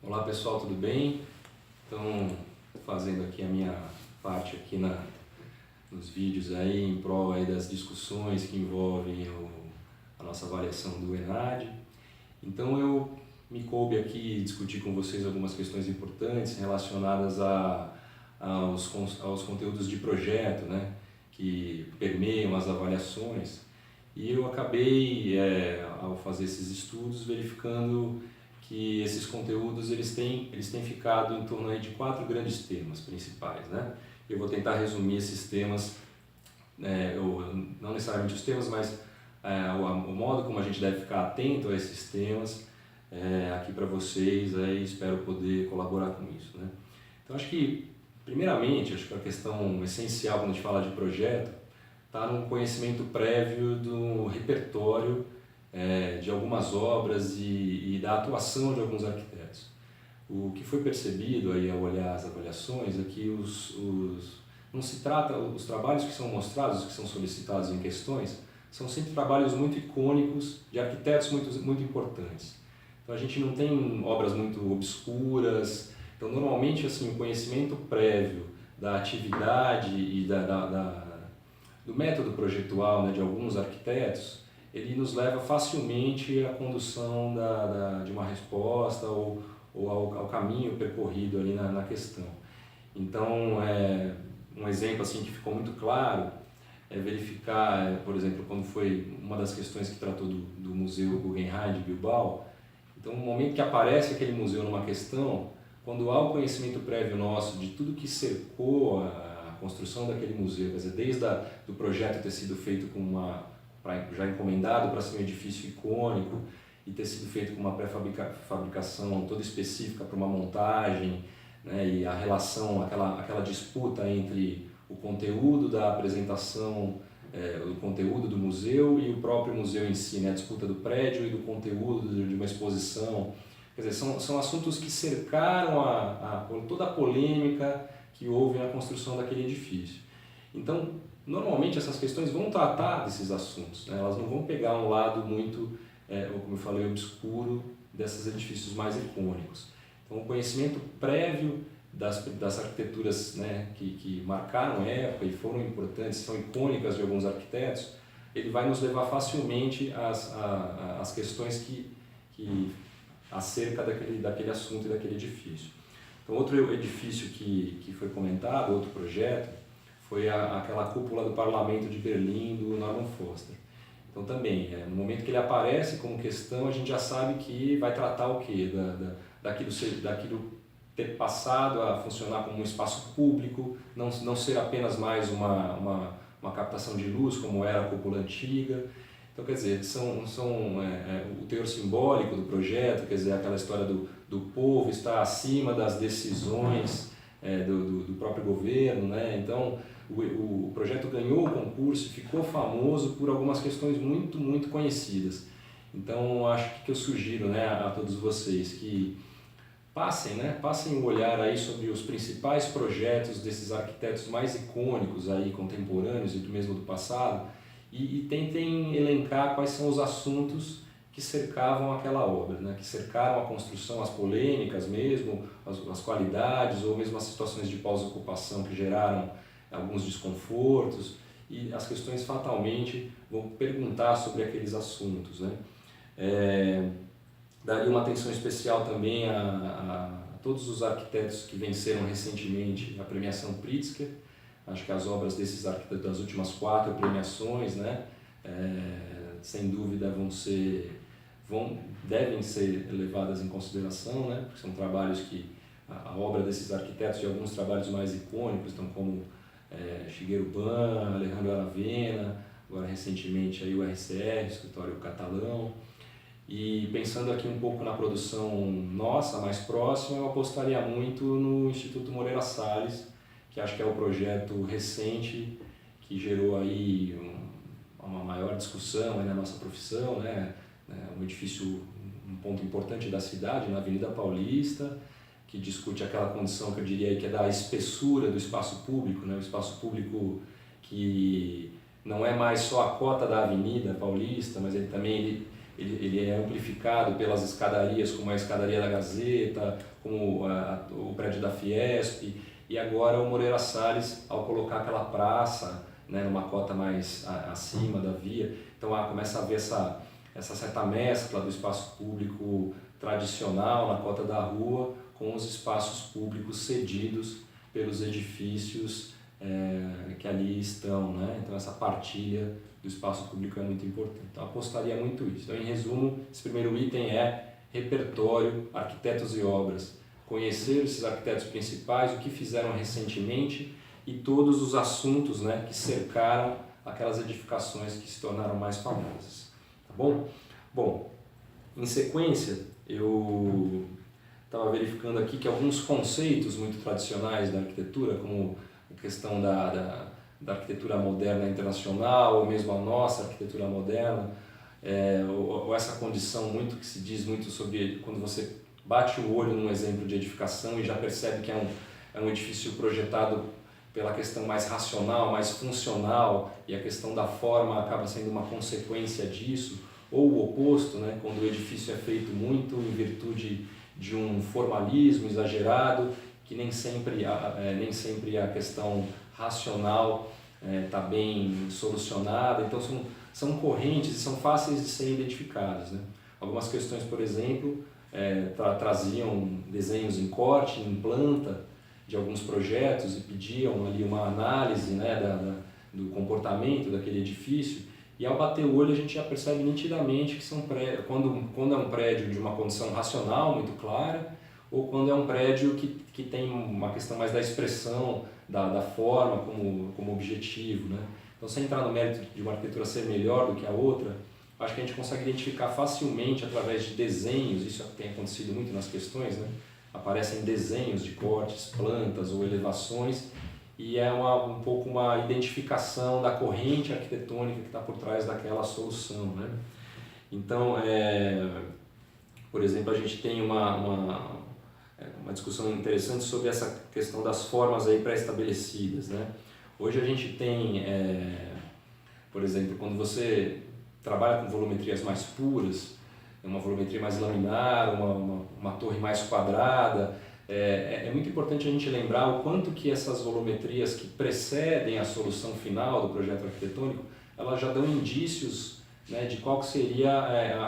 Olá pessoal, tudo bem? Então, fazendo aqui a minha parte aqui nos vídeos aí em prol aí das discussões que envolvem a nossa avaliação do ENAD. Então eu me coube aqui discutir com vocês algumas questões importantes relacionadas aos conteúdos de projeto, né, que permeiam as avaliações. E eu acabei, ao fazer esses estudos, verificando que esses conteúdos eles têm ficado em torno aí de 4 grandes temas principais, né? Eu vou tentar resumir esses temas, não necessariamente os temas, mas o modo como a gente deve ficar atento a esses temas aqui para vocês, aí espero poder colaborar com isso, né? Então acho que, primeiramente, acho que a questão essencial quando a gente fala de projeto está no conhecimento prévio do repertório de algumas obras e da atuação de alguns arquitetos. O que foi percebido aí ao olhar as avaliações é que não se trata, os trabalhos que são mostrados, que são solicitados em questões, são sempre trabalhos muito icônicos de arquitetos muito importantes. Então a gente não tem obras muito obscuras. Então normalmente assim, o conhecimento prévio da atividade e do método projetual, né, de alguns arquitetos, ele nos leva facilmente à condução de uma resposta ou ao caminho percorrido ali na questão. Então, um exemplo assim que ficou muito claro é verificar, por exemplo, quando foi uma das questões que tratou do Museu Guggenheim de Bilbao. Então, no momento que aparece aquele museu numa questão, quando há o conhecimento prévio nosso de tudo que cercou a construção daquele museu, quer dizer, desde do projeto ter sido feito já encomendado para ser um edifício icônico e ter sido feito com uma pré-fabricação toda específica para uma montagem, né, e a relação, aquela disputa entre o conteúdo da apresentação, o conteúdo do museu e o próprio museu em si, né, a disputa do prédio e do conteúdo de uma exposição. Quer dizer, são assuntos que cercaram toda a polêmica que houve na construção daquele edifício. Então, normalmente essas questões vão tratar desses assuntos, né? Elas não vão pegar um lado muito, como eu falei, obscuro desses edifícios mais icônicos. Então o conhecimento prévio das arquiteturas, né, que marcaram época e foram importantes, são icônicas de alguns arquitetos, ele vai nos levar facilmente às questões que acerca daquele assunto e daquele edifício. Então outro edifício que foi comentado, outro projeto, foi aquela cúpula do Parlamento de Berlim, do Norman Foster. Então também, no momento que ele aparece como questão, a gente já sabe que vai tratar o quê? Daquilo ter passado a funcionar como um espaço público, não ser apenas mais uma captação de luz, como era a cúpula antiga. Então, quer dizer, o teor simbólico do projeto, quer dizer, aquela história do povo estar acima das decisões do próprio governo, né? Então, o projeto ganhou o concurso e ficou famoso por algumas questões muito, muito conhecidas. Então, acho que eu sugiro, né, a todos vocês que passem o olhar aí sobre os principais projetos desses arquitetos mais icônicos aí, contemporâneos e mesmo do passado, e tentem elencar quais são os assuntos que cercavam aquela obra, né? Que cercaram a construção, as polêmicas mesmo, as qualidades ou mesmo as situações de pós-ocupação que geraram alguns desconfortos, e as questões fatalmente vão perguntar sobre aqueles assuntos, né? Daria uma atenção especial também a todos os arquitetos que venceram recentemente a premiação Pritzker. Acho que as obras desses arquitetos das últimas 4 premiações, né, sem dúvida devem ser levadas em consideração, né, porque são trabalhos que a obra desses arquitetos e alguns trabalhos mais icônicos, então, como Shigeru Ban, Alejandro Aravena, agora recentemente aí o RCR, Escritório Catalão. E pensando aqui um pouco na produção nossa, mais próxima, eu apostaria muito no Instituto Moreira Salles, que acho que é o projeto recente que gerou aí uma maior discussão aí na nossa profissão, né? Um edifício, um ponto importante da cidade, na Avenida Paulista, que discute aquela condição que eu diria aí que é da espessura do espaço público, né? O espaço público que não é mais só a cota da Avenida Paulista, mas ele também ele é amplificado pelas escadarias, como a escadaria da Gazeta, como o prédio da Fiesp, e agora o Moreira Salles, ao colocar aquela praça, né, numa cota mais acima da via, então começa a haver essa certa mescla do espaço público tradicional na cota da rua com os espaços públicos cedidos pelos edifícios que ali estão, né? Então essa partilha do espaço público é muito importante. Então apostaria muito isso. Então, em resumo, esse primeiro item é repertório, arquitetos e obras. Conhecer esses arquitetos principais, o que fizeram recentemente e todos os assuntos, né, que cercaram aquelas edificações que se tornaram mais famosas. Tá bom? Bom, em sequência, eu estava verificando aqui que alguns conceitos muito tradicionais da arquitetura, como a questão da arquitetura moderna internacional, ou mesmo a nossa arquitetura moderna, ou essa condição muito que se diz muito sobre quando você bate o olho num exemplo de edificação e já percebe que é um edifício projetado pela questão mais racional, mais funcional, e a questão da forma acaba sendo uma consequência disso, ou o oposto, né, quando o edifício é feito muito em virtude de um formalismo exagerado, que nem sempre a questão racional está bem solucionada. Então são correntes e são fáceis de serem identificadas, né? Algumas questões, por exemplo, traziam desenhos em corte, em planta de alguns projetos e pediam ali uma análise, né, do comportamento daquele edifício. E ao bater o olho a gente já percebe nitidamente que quando é um prédio de uma condição racional muito clara, ou quando é um prédio que tem uma questão mais da expressão, da forma como objetivo, né? Então, sem entrar no mérito de uma arquitetura ser melhor do que a outra, acho que a gente consegue identificar facilmente através de desenhos, isso tem acontecido muito nas questões, né? Aparecem desenhos de cortes, plantas ou elevações, e é um pouco uma identificação da corrente arquitetônica que está por trás daquela solução, né? Então, por exemplo, a gente tem uma discussão interessante sobre essa questão das formas aí pré-estabelecidas, né? Hoje a gente tem, por exemplo, quando você trabalha com volumetrias mais puras, uma volumetria mais laminar, uma torre mais quadrada, é muito importante a gente lembrar o quanto que essas volumetrias que precedem a solução final do projeto arquitetônico, elas já dão indícios, né, de qual que seria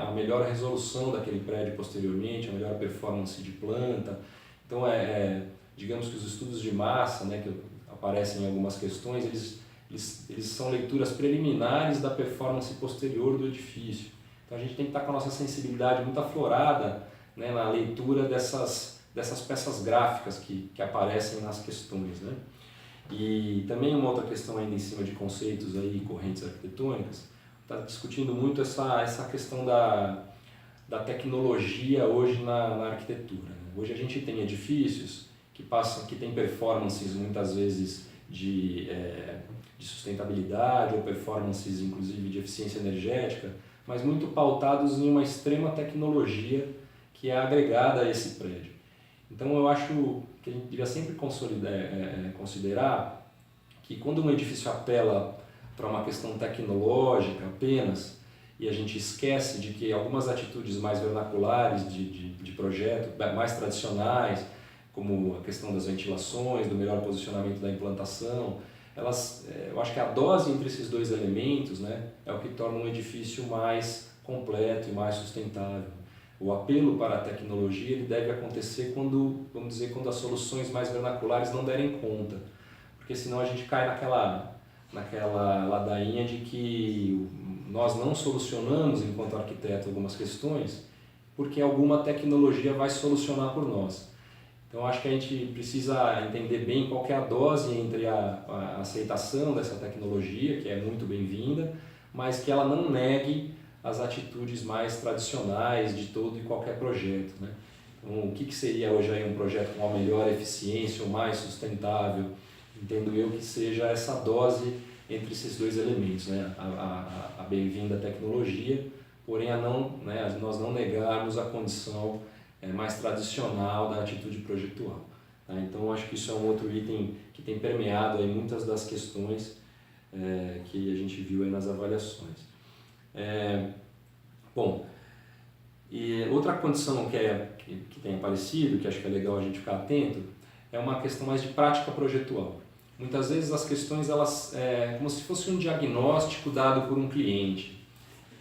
a melhor resolução daquele prédio posteriormente, a melhor performance de planta. Então, digamos que os estudos de massa, né, que aparecem em algumas questões, eles são leituras preliminares da performance posterior do edifício. Então a gente tem que estar com a nossa sensibilidade muito aflorada, né, na leitura dessas peças gráficas que aparecem nas questões, né? E também uma outra questão ainda em cima de conceitos aí e correntes arquitetônicas, está discutindo muito essa questão da tecnologia hoje na arquitetura, né? Hoje a gente tem edifícios que têm performances muitas vezes de sustentabilidade ou performances inclusive de eficiência energética, mas muito pautados em uma extrema tecnologia que é agregada a esse prédio. Então eu acho que a gente devia sempre considerar que quando um edifício apela para uma questão tecnológica apenas, e a gente esquece de que algumas atitudes mais vernaculares de projeto, mais tradicionais, como a questão das ventilações, do melhor posicionamento da implantação, eu acho que a dose entre esses dois elementos, né, é o que torna um edifício mais completo e mais sustentável. O apelo para a tecnologia ele deve acontecer quando as soluções mais vernaculares não derem conta, porque senão a gente cai naquela ladainha de que nós não solucionamos enquanto arquiteto algumas questões, porque alguma tecnologia vai solucionar por nós. Então acho que a gente precisa entender bem qual que é a dose entre a aceitação dessa tecnologia, que é muito bem-vinda, mas que ela não negue as atitudes mais tradicionais de todo e qualquer projeto, né? Então, o que seria hoje aí um projeto com uma melhor eficiência ou mais sustentável? Entendo eu que seja essa dose entre esses dois elementos, né? A bem-vinda tecnologia, porém nós não negarmos a condição mais tradicional da atitude projetual, tá? Então acho que isso é um outro item que tem permeado aí muitas das questões que a gente viu aí nas avaliações. Bom, E outra condição que tem aparecido, que acho que é legal a gente ficar atento, é uma questão mais de prática projetual. Muitas vezes as questões, elas é como se fosse um diagnóstico dado por um cliente,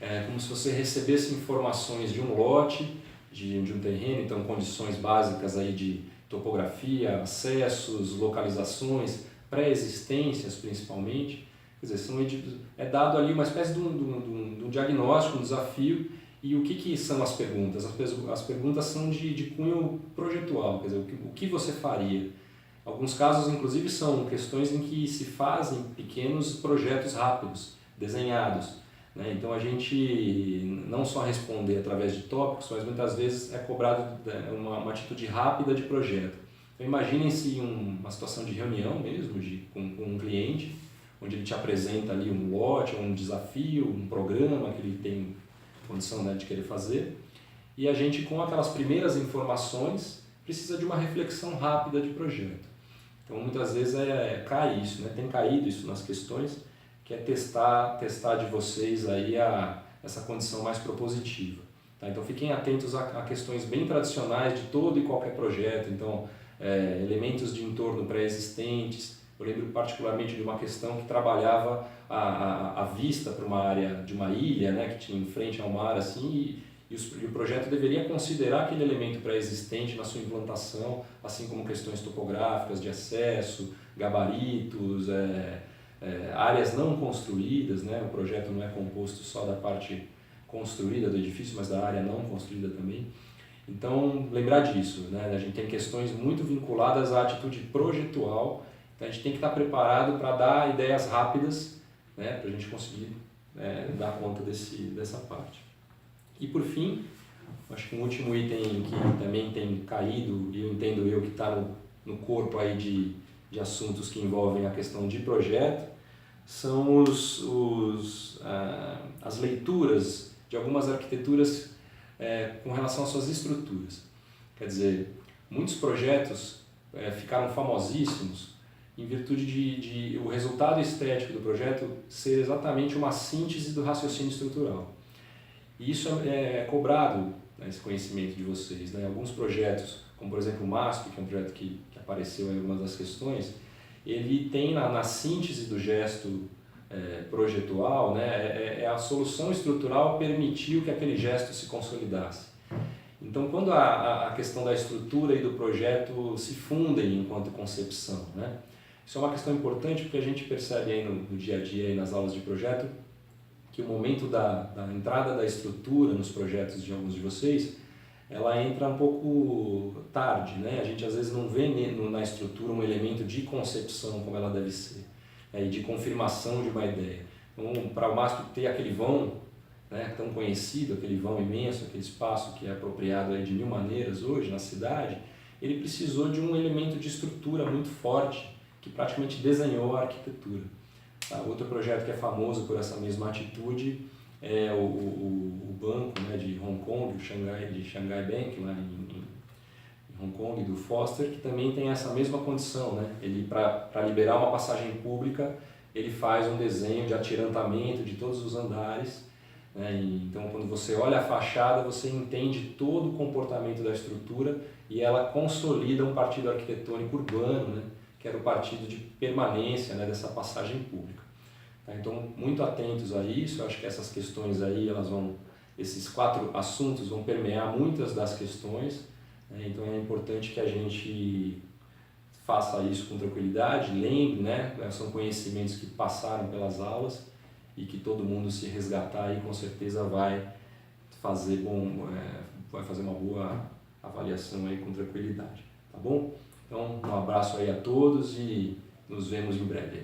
é como se você recebesse informações de um lote, de um terreno, então condições básicas aí de topografia, acessos, localizações, pré-existências principalmente. Quer dizer, é dado ali uma espécie de um diagnóstico, um desafio. E o que são as perguntas? As perguntas são de cunho projetual, quer dizer, o que você faria? Alguns casos, inclusive, são questões em que se fazem pequenos projetos rápidos, desenhados, né? Então a gente não só responder através de tópicos, mas muitas vezes é cobrado uma atitude rápida de projeto. Então imaginem-se uma situação de reunião mesmo com um cliente, onde ele te apresenta ali um lote, um desafio, um programa que ele tem condição, né, de querer fazer, e a gente, com aquelas primeiras informações, precisa de uma reflexão rápida de projeto. Então muitas vezes cai isso, né? Tem caído isso nas questões, que é testar de vocês aí essa condição mais propositiva. Tá? Então fiquem atentos a questões bem tradicionais de todo e qualquer projeto, então elementos de entorno pré-existentes. Eu lembro particularmente de uma questão que trabalhava a vista para uma área de uma ilha, né, que tinha em frente ao mar, assim, e o projeto deveria considerar aquele elemento pré-existente na sua implantação, assim como questões topográficas, de acesso, gabaritos, áreas não construídas, né? O projeto não é composto só da parte construída do edifício, mas da área não construída também. Então, lembrar disso, né? A gente tem questões muito vinculadas à atitude projetual, então a gente tem que estar preparado para dar ideias rápidas, né? Para a gente conseguir dar conta dessa parte. E por fim, acho que um último item que também tem caído, e eu entendo que está no corpo aí de assuntos que envolvem a questão de projeto, são as leituras de algumas arquiteturas com relação às suas estruturas. Quer dizer, muitos projetos ficaram famosíssimos em virtude de o resultado estético do projeto ser exatamente uma síntese do raciocínio estrutural. E isso é cobrado, né, esse conhecimento de vocês, né? Alguns projetos, como por exemplo o MASP, que é um projeto que apareceu em algumas das questões, ele tem na síntese do gesto projetual, né, a solução estrutural permitiu que aquele gesto se consolidasse. Então, quando a questão da estrutura e do projeto se fundem enquanto concepção, né, isso é uma questão importante porque a gente percebe aí no dia a dia, aí nas aulas de projeto, que o momento da entrada da estrutura nos projetos de alguns de vocês, ela entra um pouco tarde, né? A gente às vezes não vê na estrutura um elemento de concepção como ela deve ser, e de confirmação de uma ideia. Então, para o MASP ter aquele vão, né, tão conhecido, aquele vão imenso, aquele espaço que é apropriado aí de mil maneiras hoje na cidade, ele precisou de um elemento de estrutura muito forte que praticamente desenhou a arquitetura. Tá? Outro projeto que é famoso por essa mesma atitude é o banco, né, de Hong Kong, de Shanghai Bank, lá em Hong Kong, do Foster, que também tem essa mesma condição, né? Ele, para liberar uma passagem pública, ele faz um desenho de atirantamento de todos os andares, né? Então, quando você olha a fachada, você entende todo o comportamento da estrutura e ela consolida um partido arquitetônico urbano, né? Que era o partido de permanência, né, dessa passagem pública. Então, muito atentos a isso. Eu acho que essas questões aí, esses 4 assuntos vão permear muitas das questões, né? Então é importante que a gente faça isso com tranquilidade, lembre, né? São conhecimentos que passaram pelas aulas e que todo mundo, se resgatar aí, com certeza vai fazer uma boa avaliação aí com tranquilidade, tá bom? Então, um abraço aí a todos e nos vemos em breve.